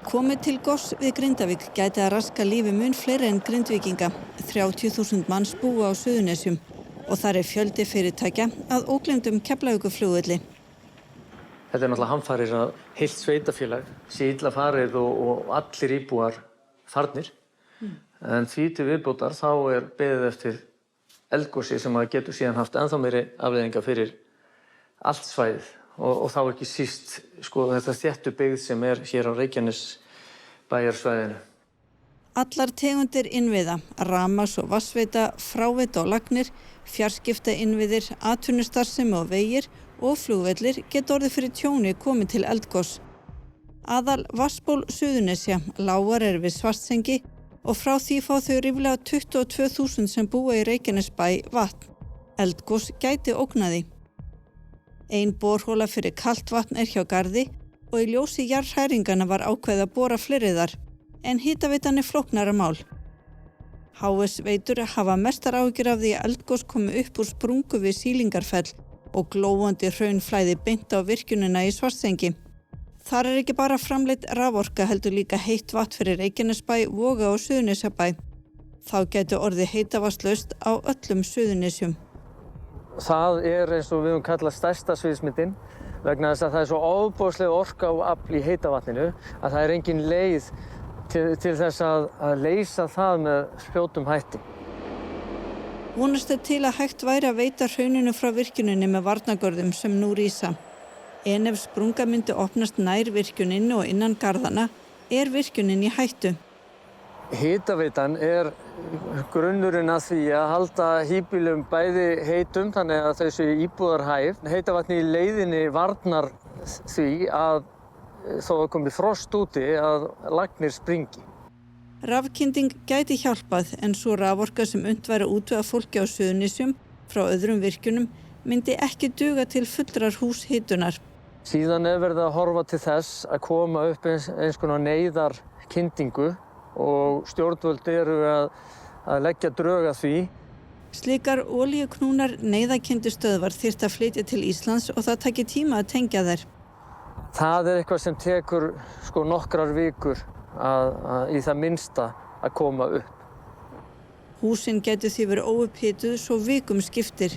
Komi til goss við Grindavík gæti að raska lífi mun fleiri en Grindvíkinga. 30.000 manns búa á Suðurnesjum og þar fjöldi fyrirtækja að ógleymdum Keflavíkurflugvelli. Þetta náttúrulega hamfarir að heilt sveitafélag sé illa farið og allir íbúar farnir. En því til viðbótar þá beðið eftir eldgosi sem að getur síðan haft ennþá meiri afleiðingar fyrir allt svæðið og þá ekki síst þetta þéttu byggð sem hér á Reykjanesbæjarsvæðinu. Allar tegundir innviða, rafmagns- og vatnsveita, fráveita og lagnir, fjarskiptainnviðir, atvinnustarfsemi og vegir og flugvellir geta orðið fyrir tjóni komið til eldgos. Aðal vatnsból Suðurnesja, Lágar við Svartsengi og frá því fá þau ríflega 22.000 sem búa í Reykjanesbæ vatn. Eldgos gæti ógnaði. Ein borhola fyrir kalt vatn hjá Garði og í ljósi jarðhræringana var ákveðið að bora fleiri þar, en hitaveitan flóknara mál. HS veitur hafa mestar áhyggjur af því að eldgos komi upp úr sprungu við Sýlingarfell og glóandi hraunflæði beint á virkjunina í Svartsengi. Þar ekki bara framleidd raforka heldur líka heitt vatn fyrir Reykjanesbæ, Voga og Suðurnesjabæ. Þá gæti orðið heitavatnslaust á öllum Suðurnesjum. Það eins og við höfum kallað stærsta sviðsmyndin vegna þess að það svo ofboðsleg orka og afl í heita vatninu að það engin leið til þess að leysa það með fljótum hætti. Vonast til að hægt væri að veita hrauninu frá virkjuninni með varnargörðum sem nú rísa. En ef sprunga myndi opnast nær virkjuninni og innan garðana virkjunin í hættu. Hitaveitan grunnurinn að því að halda híbýlum bæði heitum þannig að þau séu íbúðarhæf. Heitavatni í leiðinni varnar því að þó að komi frost úti að lagnir springi. Rafkynding gæti hjálpað en svo raforka sem unnt væri að útvega fólki á Suðurnesjum frá öðrum virkjunum myndi ekki duga til fullrar húshitunar. Síðan verið að horfa til þess að koma upp eins konar neyðarkyndingu og stjórnvöld að leggja drög að því. Slíkar olíuknúnar neyðarkyndustöðvar þyrftu að flytja til Íslands og það taki tíma að tengja þær. Það eitthvað sem tekur nokkrar vikur í það minnsta að koma upp. Húsin gætu því verið óupphituð svo vikum skiptir.